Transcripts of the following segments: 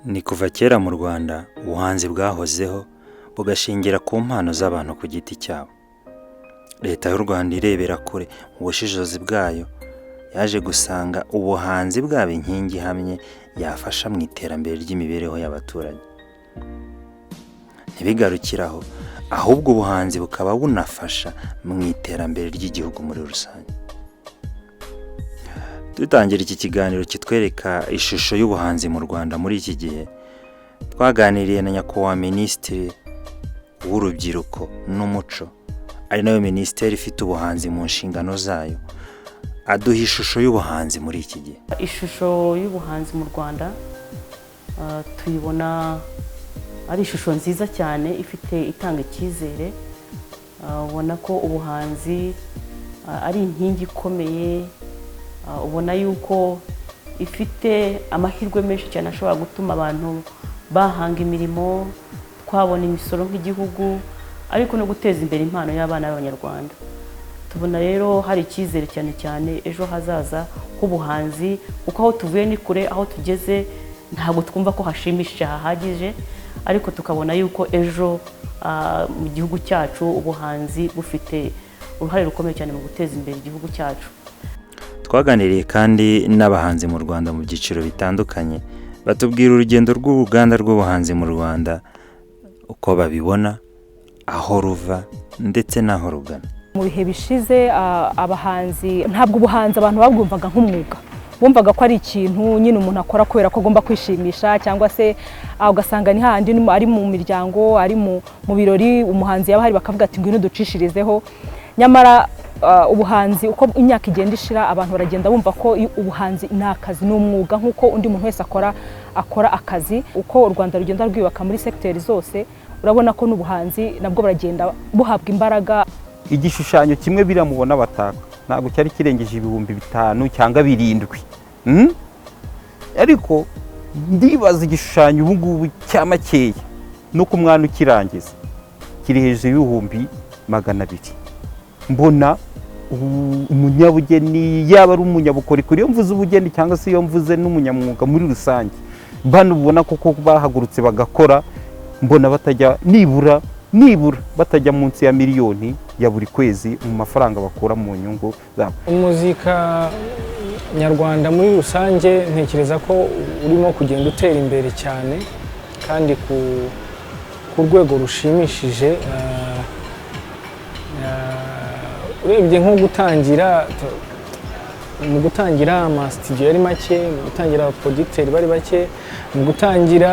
Ni kuva kera mu Rwanda ubuhanzi bwahozeho bugashingira ku mpano z'abantu ku giti cyabo. Leta y'u Rwanda irebera kure mu bushishozi bwayo yaje gusanga ubuhanzi bwaba inkingi ihamye yafasha mu iterambere ry'imibereho y'abaturage. Ntibigarukiraho ahubwo ubuhanzi bukaba bunafasha mu iterambere ry'igihugu muri rusange. Dutangira iki kiganiro kitwereka ishusho y'ubuhanzi mu Rwanda muri iki gihe. Twaganiriye na Nyakubahwa Minisitiri w'Urubyiruko n'Umuco, ari nayo minisiteri ifite ubuhanzi mu nshingano zayo, aduha ishusho y'ubuhanzi muri iki gihe. Ishusho y'ubuhanzi mu Rwanda tuyibona ari ishusho nziza cyane ifite itanga icyizere. Ubona ko ubuhanzi ari inkingi ikomeye, ubona yuko ifite amahirwe menshi cyane ashobora gutuma abantu bahanga imirimo, twabona imisoro nk'igihugu, ariko no guteza imbere impano y'abana b'Abanyarwanda. Tubona rero hari icyizere cyane cyane ejo hazaza h'ubuhanzi, kuko aho tuvuye ni kure, aho tugeze ntabwo twumva ko hashimishije hahagije, ariko tukabona yuko ejo mu gihugu cyacu ubuhanzi bufite uruhare rukomeye cyane mu guteza imbere igihugu cyacu. Twaganiriye kandi n'abahanzi mu Rwanda mu byiciro bitandukanye, batubwira urugendo rw'uruganda rw'ubuhanzi mu Rwanda uko babibona, aho ruva ndetse n'aho rugana. Mu bihe bishize abahanzi ntabwo ubuhanzi abantu babwumvaga nk'umwuga, bumvaga ko ari ikintu nyine umuntu akora kubera ko agomba kwishimisha, cyangwa se ugasanga ni handi ari mu miryango, ari mu birori umuhanzi yaba hari bakavuga ati ngwino ducishirizeho. Nyamara ubuhanzi uko imyaka igenda ishira abantu baragenda bumva ko ubuhanzi ni akazi, ni umwuga nk'uko undi muntu wese akora akazi. Uko u Rwanda rugenda rwibaka muri sekiteri zose, urabona ko n'ubuhanzi nabwo baragenda buhabwa imbaraga. Igishushanyo kimwe biramubona bataka ntabwo cyari kirengeje 5,000 cyangwa 7. Ariko ndibaza igishushanyo ubu ngubu cyamakeya no ku mwana ukirangiza kiri hejuru y'200,000. Mbona umunyabugeni yaba ari umunyabukorikori, iyo mvuze ubugeni cyangwa se iyo mvuze n'umunyamwuga muri rusange, bano ubona koko bahagurutse bagakora, mbona batajya nibura batajya munsi ya miliyoni ya buri kwezi mu mafaranga bakura mu nyungu zabo. Umuzika nyarwanda muri rusange ntekereza ko urimo kugenda utera imbere cyane kandi ku rwego rushimishije. Urebye nko gutangira ama-studio yari make, mu gutangira abaproducteurs bari bake, mu gutangira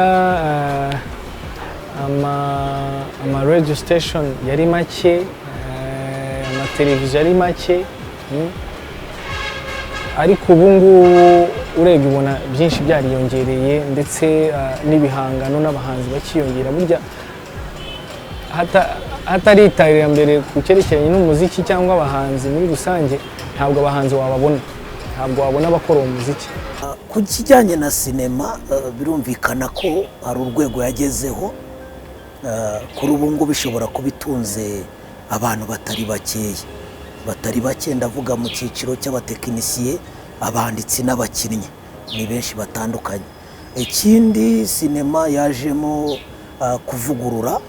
ama-radio station yari make, ama-televiziyo yari make, ariko ubu ngubu urebye ubona byinshi byariyongereye, ndetse n'ibihangano n'abahanzi bakiyongera. Burya hataritarira mbere ku cyerekeranye n'umuziki cyangwa abahanzi muri rusange, ntabwo abahanzi wabona bakora umuziki. Ku kijyanye na sinema birumvikana ko ari urwego yagezeho, kuri ubu ngubu bishobora kuba itunze abantu batari bake, ndavuga mu cyiciro cy'abatekinisiye, abanditsi n'abakinnyi, ni benshi batandukanye. Ikindi sinema yajemo kuvugurura,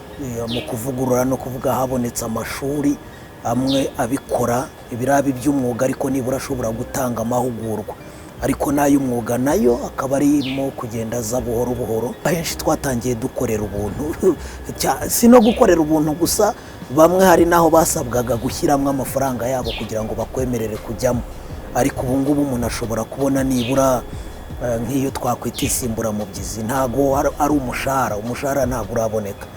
mu kuvugurura no kuvuga habonetse amashuri amwe abikora ibirabi by'umwuga, ariko nibura ashobora gutanga amahugurwa, ariko n'ay'umwuga nayo akaba arimo kugenda aza buhoro buhoro. Ahenshi twatangiye dukorera ubuntu, si no gukorera ubuntu gusa, bamwe hari naho basabwaga gushyiramo amafaranga yabo kugira ngo bakwemerere kujyamo, ariko ubu ngubu umuntu ashobora kubona nibura nk'iyo twakwita insimburamubyizi, ntago ari umushahara ntabwo uraboneka.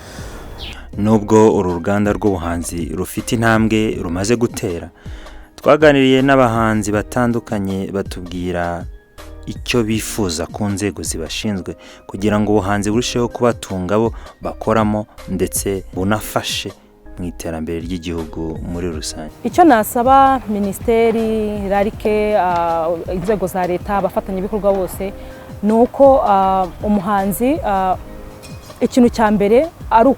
Nubwo uru ruganda rw'ubuhanzi rufite intambwe rumaze gutera, twaganiriye n'abahanzi batandukanye batubwira icyo bifuza ku nzego zibashinzwe kugira ngo ubuhanzi burusheho kubatunga bo bakoramo, ndetse bunafashe mu iterambere ry'igihugu muri rusange. Icyo nasaba minisiteri, rarike, inzego za leta, abafatanyabikorwa bose, ni uko umuhanzi ikintu cya mbere ari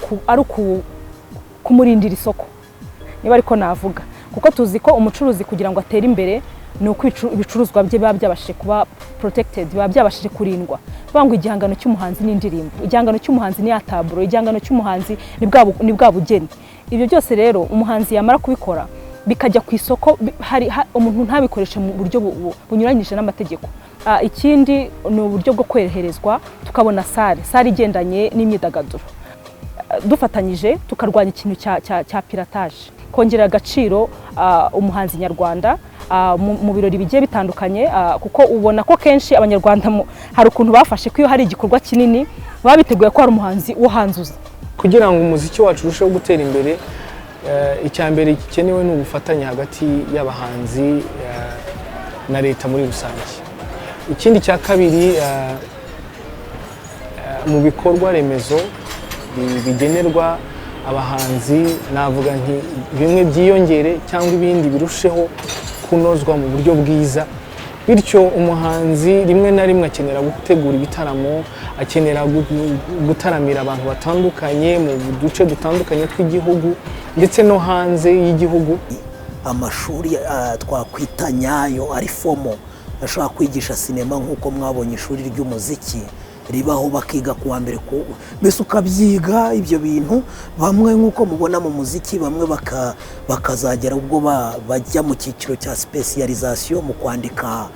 kumurindira isoko, niba ariko navuga, kuko tuzi ko umucuruzi kugira ngo atere imbere ni uko ibicuruzwa bye biba byabashije kuba protected, biba byabashije kurindwa. Bangwa igihangano cy'umuhanzi n'indirimbo, igihangano cy'umuhanzi ni ataburo, igihangano cy'umuhanzi ni bwa bugeni. Ibyo byose rero umuhanzi yamara kubikora bikajya ku isoko, umuntu ntabikoreshe mu buryo bunyuranyije n'amategeko. Ikindi ni uburyo bwo kwereherezwa, tukabona sare igendanye n'imyidagaduro, dufatanyije tukarwanya ikintu cya piratage, kongera agaciro umuhanzi nyarwanda mu birori bigiye bitandukanye, kuko ubona ko kenshi abanyarwanda hari ukuntu bafashe ko iyo hari igikorwa kinini baba biteguye ko hari umuhanzi uhanzuza. Kugira ngo umuziki wacu urusheho gutera imbere, icya mbere gikenewe ni ubufatanye hagati y'abahanzi na leta muri rusange. Ikindi cya kabiri, mu bikorwa remezo bigenerwa abahanzi, navuga nti bimwe byiyongere cyangwa ibindi birusheho kunozwa mu buryo bwiza, bityo umuhanzi rimwe na rimwe akenera gutegura ibitaramo, akenera gutaramira abantu batandukanye mu duce dutandukanye tw'igihugu ndetse no hanze y'igihugu. Amashuri twakwita nyayo ari fomo ashobora kwigisha sinema nk'uko mwabonye ishuri ry'umuziki ribaho, bakiga kuwa mbere mbese ukabyiga ibyo bintu. Bamwe nk'uko mubona mu muziki, bamwe bakazagera ubwo bajya mu cyiciro cya specialization mu kwandika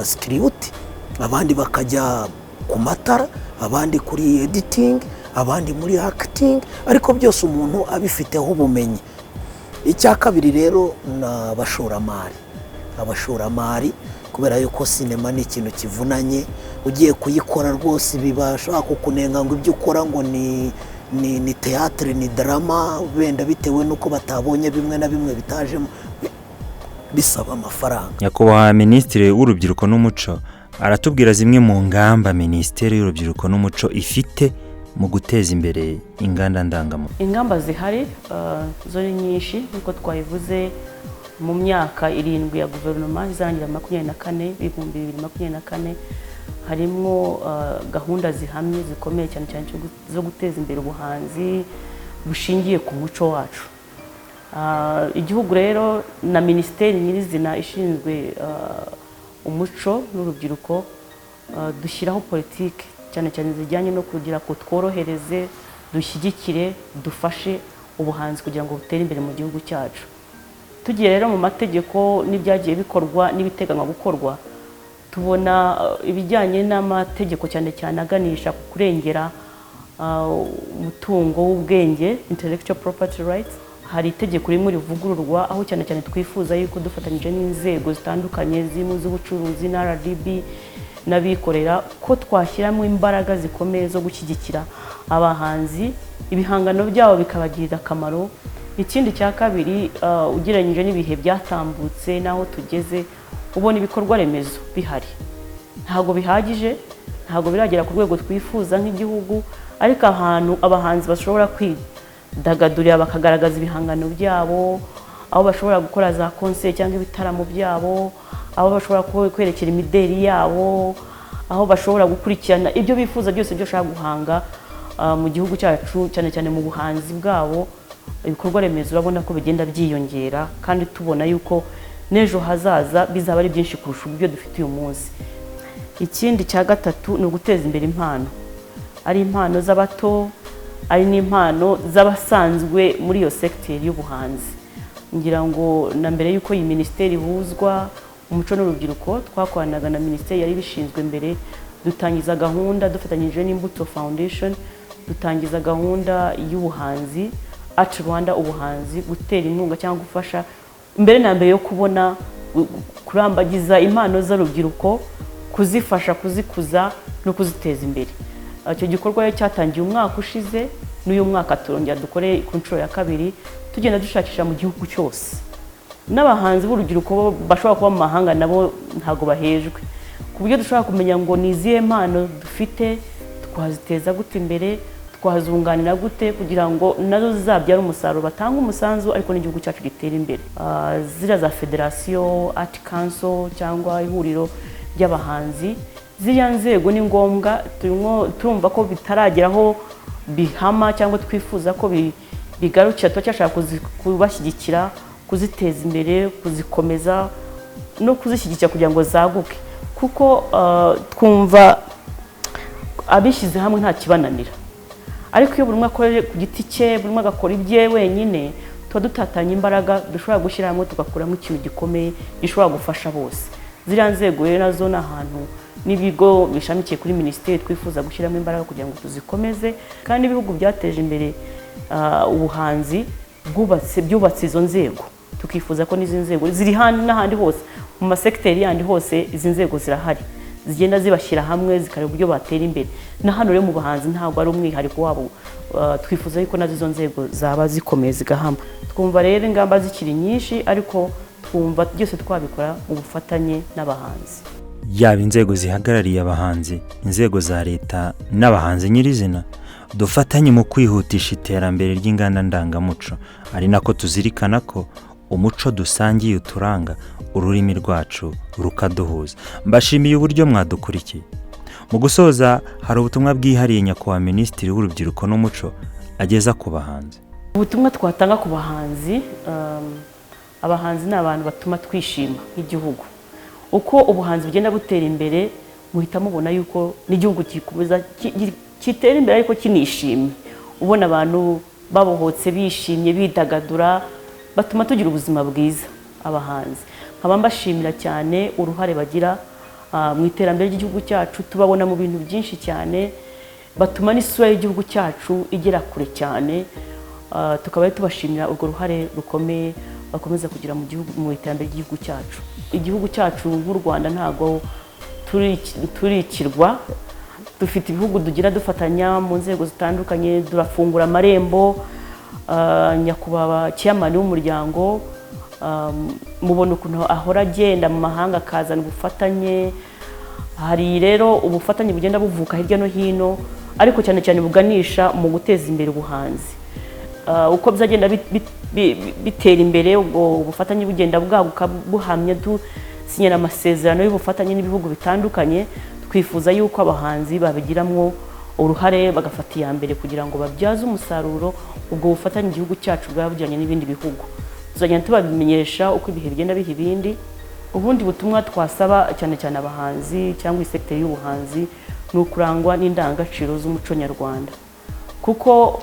script, abandi bakajya ku matara, abandi kuri editing, abandi muri acting, ariko byose umuntu abifiteho ubumenyi. Icya kabiri rero ni abashoramari, kubera yuko sinema ni ikintu kivunanye, ugiye kuyikora rwose bibasha kukunenga ngo ibyo ukora ngo ni théâtre, ni drama, wenda bitewe nuko batabonye bimwe na bimwe bitajemo, bisaba amafaranga. Nyakubahwa Minisitiri w'Urubyiruko n'Umuco aratubwira zimwe mu ngamba Minisiteri y'Urubyiruko n'Umuco ifite mu guteza imbere inganda ndangamuntu. Ingamba zihari zo ni nyinshi, nkuko twayivuze. Mu myaka 7 ya guverinoma izangira 2024 harimo gahunda zihamye zikomeye cyane cyane zo guteza imbere ubuhanzi bushingiye ku muco wacu. Igihugu rero na Minisiteri nyirizina ishinzwe umuco n'urubyiruko dushyiraho politike cyane cyane zijyanye no kugira ko tworohereze, dushyigikire, dufashe ubuhanzi kugira ngo butere imbere mu gihugu cyacu. Tugiye rero mu mategeko n'ibyagiye bikorwa n'ibiteganywa gukorwa, tubona ibijyanye n'amategeko cyane cyane aganisha ku kurengera umutungo w'ubwenge, intellectual property rights. Hari itegeko rimwe rivugururwa, aho cyane cyane twifuza yuko dufatanyije n'inzego zitandukanye zirimo z'ubucuruzi na RDB n'abikorera, ko twashyiramo imbaraga zikomeye zo gushyigikira abahanzi, ibihangano byabo bikabagirira akamaro. Ikindi cya kabiri, ugereranyije n'ibihe byatambutse naho tugeze, ubona ibikorwa remezo bihari ntago bihagije, ntago biragera ku rwego twifuza nk'igihugu, ariko ahantu abahanzi bashobora kwidagadurira bakagaragaza ibihangano byabo, aho bashobora gukora za concert cyangwa ibitaramo byabo, aho bashobora kwerekera imideli yabo, aho bashobora gukurikirana ibyo bifuza byose byo shaka guhanga mu gihugu cyacu, cyane cyane mu buhanzi bwabo. Ibikorwa remezo urabona ko bigenda byiyongera, kandi tubona yuko n'ejo hazaza bizaba ari byinshi kurusha ibyo dufite uyu munsi. Ikindi cya gatatu ni uguteza imbere impano, ari impano z'abato, ari n'impano z'abasanzwe muri iyo secteur y'ubuhanzi. Ngira ngo na mbere yuko iyi minisiteri ihuzwa umuco n'urubyiruko, twakoranaga na minisiteri yari bishinzwe mbere, dutangiza gahunda dufatanyije n'Imbuto Foundation, dutangiza gahunda y'ubuhanzi Art Rwanda, ubuhanzi gutera inkunga cyangwa gufasha mbere na mbere yo kubona kurambagiza impano z'urubyiruko, kuzifasha kuzikuza no kuziteza imbere. Icyo gikorwa cyatangiye umwaka ushize, n'uyu mwaka turongera dukore ku nshuro ya kabiri, tugenda dushakisha mu gihugu cyose. N'abahanzi b'urubyiruko bashobora kuba mu mahanga nabo ntago bahejwe, ku buryo dushobora kumenya ngo ni izihe mpano dufite, twaziteza gute imbere, twazunganira gute kugira ngo nazo zizabyara umusaruro, batanga umusanzu ariko n'igihugu cyacu gitera imbere. Zira za Federation, Art Council cyangwa ihuriro ry'abahanzi, ziriya nzego ni ngombwa. Turumva ko bitarageraho bihama cyangwa twifuza ko bigarukira, turacyashaka kubashyigikira, kuziteza imbere, kuzikomeza, no kuzishyigikira kugira ngo zaguke, kuko twumva abishyize hamwe nta kibananira, ariko iyo buri umwe akorera ku giti cye, buri umwe agakora ibye wenyine, tuba dutatanya imbaraga dushobora gushyira hamwe tugakuramo ikintu gikomeye gishobora gufasha bose. Ziriya nzego rero nazo ni ahantu n'ibigo bishamikiye kuri minisiteri twifuza gushyiramo imbaraga kugira ngo tuzikomeze, kandi ibihugu byateje imbere ubuhanzi byubatse izo nzego, tukifuza ko n'izi nzego ziri n'ahandi hose mu masekiteri yandi hose izi nzego zirahari, zigenda zibashyira hamwe zikareba uburyo batera imbere. Na hano rero mu bahanzi ntabwo ari umwihariko wabo, twifuza yuko nazo izo nzego zaba zikomeye zigahama. Twumva rero ingamba zikiri nyinshi, ariko twumva byose twabikora mu bufatanye n'abahanzi, yaba inzego zihagarariye abahanzi, inzego za leta n'abahanzi nyirizina. Dufatanye mu kwihutisha iterambere ry'inganda ndangamuco, ari nako tuzirikana ko umuco dusangiye uturanga, ururimi rwacu rukaduhuza. Mbashimiye uburyo mwadukurikiye. Mu gusoza, hari ubutumwa bwihariye nyakubahwa Minisitiri w'Urubyiruko n'Umuco ageza ku bahanzi. Ubutumwa twatanga ku bahanzi, abahanzi ni abantu batuma twishima nk'igihugu. Uko ubuhanzi bugenda butera imbere, muhita mubona yuko n'igihugu gikomeza kitera imbere ariko kinishimye. Ubona abantu babohotse bishimye bidagadura, batuma tugira ubuzima bwiza. Abahanzi nkaba mbashimira cyane uruhare bagira mu iterambere ry'igihugu cyacu, tubabona mu bintu byinshi cyane, batuma n'isura y'igihugu cyacu igera kure cyane. Tukaba tubashimira urwo ruhare rukomeye bakomeza kugira mu iterambere ry'igihugu cyacu. Igihugu cyacu nk'u Rwanda ntago turikirwa, dufite ibihugu tugira dufatanya mu nzego zitandukanye, durafungura amarembo. Nyakubahwa chairman w'umuryango mubona ukuntu ahora agenda mu mahanga akazana ubufatanye. Hari rero ubufatanye bugenda buvuka hirya no hino, ariko cyane cyane buganisha mu guteza imbere ubuhanzi. Uko byagenda bitera imbere, ubwo ubufatanye bugenda bwaguka buhamye, dusinyana amasezerano y'ubufatanye n'ibihugu bitandukanye. Twifuza yuko abahanzi babigiramo uruhare, bagafata iya mbere kugira ngo babyaze umusaruro ubwo bufatanye igihugu cyacu bwabujyanye n'ibindi bihugu. Tuzagenda tubabimenyesha uko ibihe bigenda biha ibindi. Ubundi butumwa twasaba cyane cyane abahanzi cyangwa isekiteri y'ubuhanzi ni ukurangwa n'indangagaciro z'umuco nyarwanda, kuko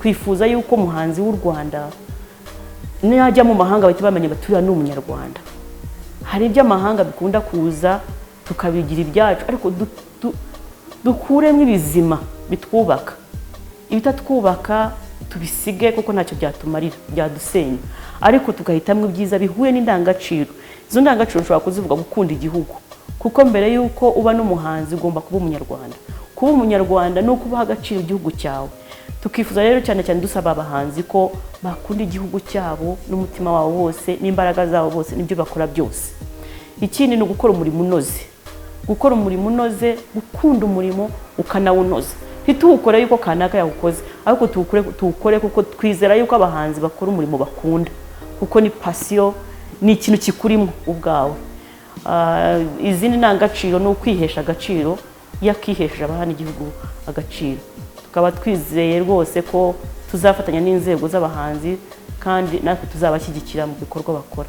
twifuza yuko umuhanzi w'u Rwanda najya mu mahanga bahita bamenya batuye ni umunyarwanda. Hari iby'amahanga bikunda kuza tukabigira ibyacu, ariko dukuremo ibizima bitwubaka, ibitatwubaka tubisige kuko ntacyo byatumarira, byadusenya, ariko tugahitamo ibyiza bihuye n'indangagaciro. Izo ndangagaciro ushobora kuzivuga gukunda igihugu, kuko mbere yuko uba n'umuhanzi ugomba kuba umunyarwanda. Kuba umunyarwanda ni ukubaha agaciro igihugu cyawe. Tukifuza rero cyane cyane dusaba abahanzi ko bakunda igihugu cyabo n'umutima wabo wose n'imbaraga zabo bose n'ibyo bakora byose. Ikindi ni ugukora umurimo unoze, gukora umurimo unoze, gukunda umurimo ukanawunoza. Ntituwukore yuko kanaka yawukoze, ariko tuwukore kuko twizera yuko abahanzi bakora umurimo bakunda, kuko ni pasiyo, ni ikintu kikurimo ubwawe. Izindi ndangagaciro ni ukwihesha agaciro, yakihesheje abahana igihugu agaciro. Tukaba twizeye rwose ko tuzafatanya n'inzego z'abahanzi, kandi natwe tuzabashyigikira mu bikorwa bakora.